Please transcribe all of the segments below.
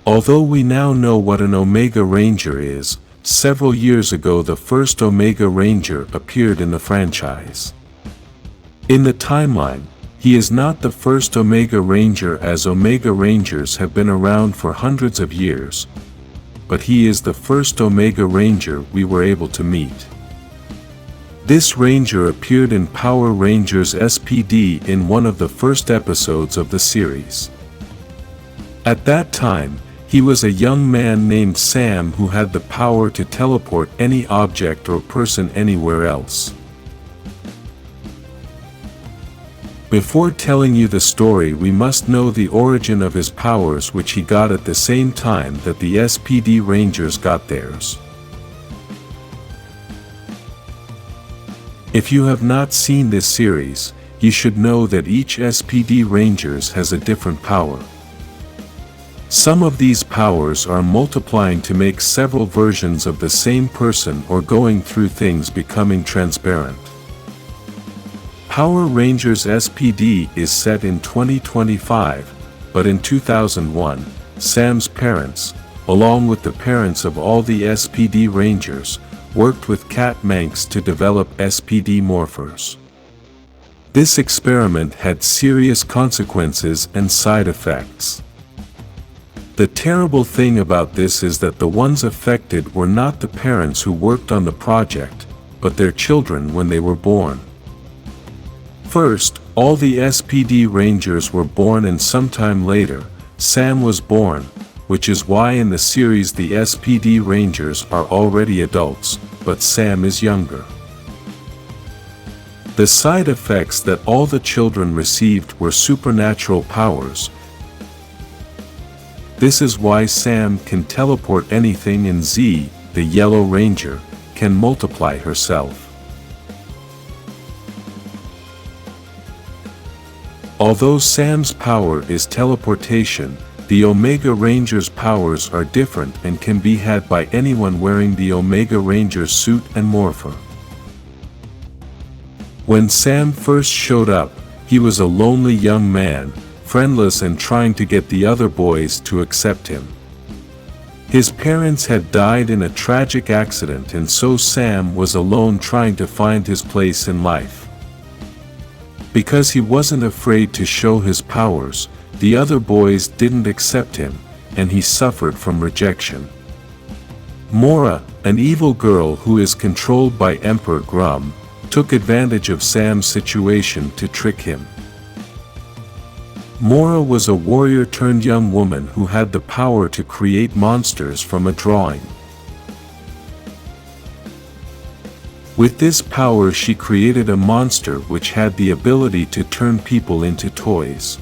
Although we now know what an Omega Ranger is, several years ago the first Omega Ranger appeared in the franchise. In the timeline, he is not the first Omega Ranger, as Omega Rangers have been around for hundreds of years, but he is the first Omega Ranger we were able to meet. This Ranger appeared in Power Rangers SPD in one of the first episodes of the series. At that time, he was a young man named Sam who had the power to teleport any object or person anywhere else. Before telling you the story, we must know the origin of his powers, which he got at the same time that the SPD Rangers got theirs. If you have not seen this series, you should know that each SPD Rangers has a different power. Some of these powers are multiplying to make several versions of the same person, or going through things becoming transparent. Power Rangers SPD is set in 2025, but in 2001, Sam's parents, along with the parents of all the SPD Rangers, worked with Cat Manx to develop SPD morphers. This experiment had serious consequences and side effects. The terrible thing about this is that the ones affected were not the parents who worked on the project, but their children when they were born. First, all the SPD Rangers were born, and sometime later, Sam was born, which is why in the series the SPD Rangers are already adults, but Sam is younger. The side effects that all the children received were supernatural powers. This is why Sam can teleport anything, and Z, the Yellow Ranger, can multiply herself. Although Sam's power is teleportation, the Omega Ranger's powers are different and can be had by anyone wearing the Omega Ranger suit and morpher. When Sam first showed up, he was a lonely young man, friendless and trying to get the other boys to accept him. His parents had died in a tragic accident, and so Sam was alone trying to find his place in life. Because he wasn't afraid to show his powers, the other boys didn't accept him, and he suffered from rejection. Mora, an evil girl who is controlled by Emperor Grum, took advantage of Sam's situation to trick him. Mora was a warrior turned young woman who had the power to create monsters from a drawing. With this power she created a monster which had the ability to turn people into toys.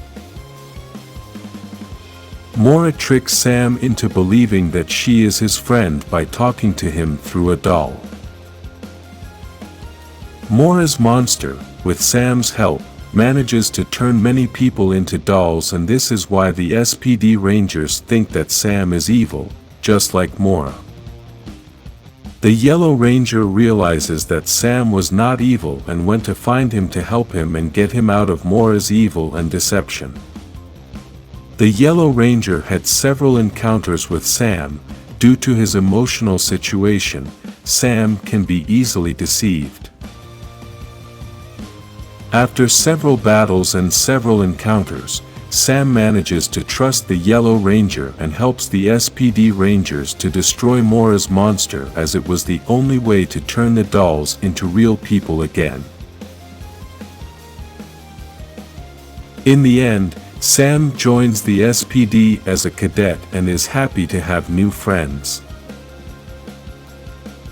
Mora tricks Sam into believing that she is his friend by talking to him through a doll. Mora's monster, with Sam's help, manages to turn many people into dolls, and this is why the SPD Rangers think that Sam is evil, just like Mora. The Yellow Ranger realizes that Sam was not evil and went to find him to help him and get him out of Mora's evil and deception. The Yellow Ranger had several encounters with Sam. Due to his emotional situation, Sam can be easily deceived. After several battles and several encounters, Sam manages to trust the Yellow Ranger and helps the SPD Rangers to destroy Mora's monster, as it was the only way to turn the dolls into real people again. In the end, Sam joins the SPD as a cadet and is happy to have new friends.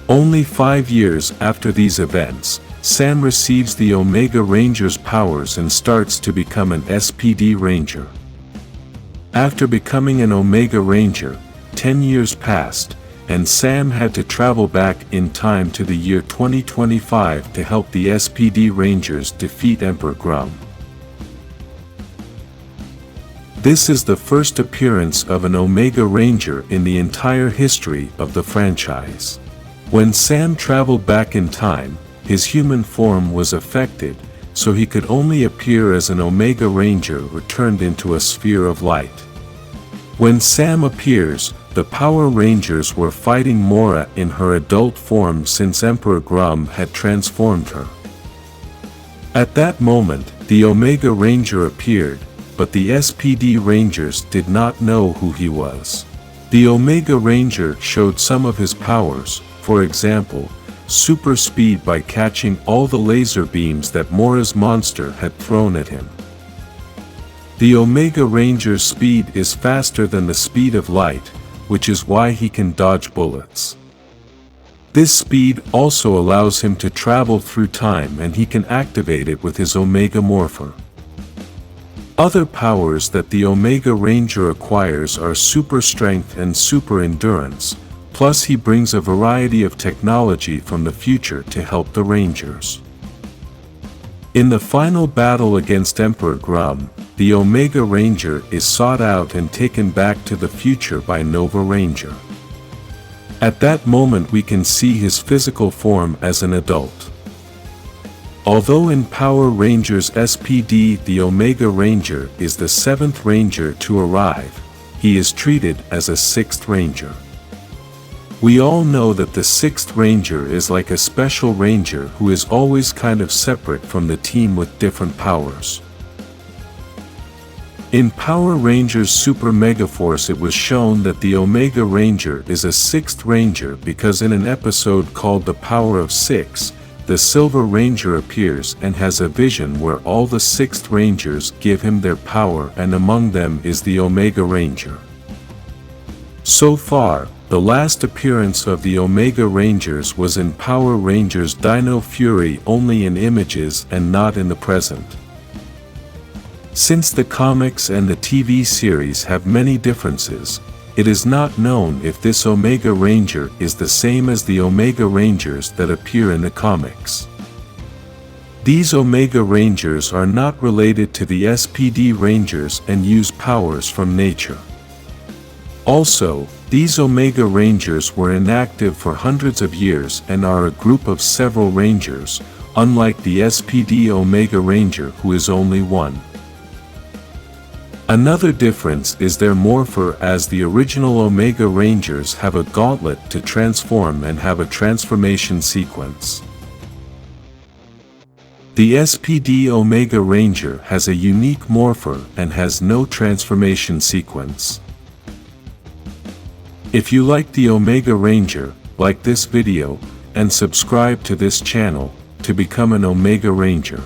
Only 5 years after these events, Sam receives the Omega Ranger's powers and starts to become an SPD Ranger. After becoming an Omega Ranger, 10 years passed, and Sam had to travel back in time to the year 2025 to help the SPD Rangers defeat Emperor Grum. This is the first appearance of an Omega Ranger in the entire history of the franchise. When Sam traveled back in time, his human form was affected, so he could only appear as an Omega Ranger or turned into a sphere of light. When Sam appears, the Power Rangers were fighting Mora in her adult form since Emperor Grum had transformed her. At that moment, the Omega Ranger appeared, but the SPD Rangers did not know who he was. The Omega Ranger showed some of his powers, for example, super speed by catching all the laser beams that Mora's monster had thrown at him. The Omega Ranger's speed is faster than the speed of light, which is why he can dodge bullets. This speed also allows him to travel through time, and he can activate it with his Omega Morpher. Other powers that the Omega Ranger acquires are super strength and super endurance, plus he brings a variety of technology from the future to help the Rangers. In the final battle against Emperor Grum, the Omega Ranger is sought out and taken back to the future by Nova Ranger. At that moment we can see his physical form as an adult. Although in Power Rangers SPD the Omega Ranger is the 7th Ranger to arrive, he is treated as a 6th Ranger. We all know that the 6th Ranger is like a special ranger who is always kind of separate from the team with different powers. In Power Rangers Super Megaforce it was shown that the Omega Ranger is a 6th Ranger because in an episode called The Power of 6, the Silver Ranger appears and has a vision where all the 6th Rangers give him their power, and among them is the Omega Ranger. So far, the last appearance of the Omega Rangers was in Power Rangers Dino Fury, only in images and not in the present. Since the comics and the TV series have many differences, it is not known if this Omega Ranger is the same as the Omega Rangers that appear in the comics. These Omega Rangers are not related to the SPD Rangers and use powers from nature. Also, these Omega Rangers were inactive for hundreds of years and are a group of several Rangers, unlike the SPD Omega Ranger who is only one. Another difference is their morpher, as the original Omega Rangers have a gauntlet to transform and have a transformation sequence. The SPD Omega Ranger has a unique morpher and has no transformation sequence. If you like the Omega Ranger, like this video, and subscribe to this channel to become an Omega Ranger.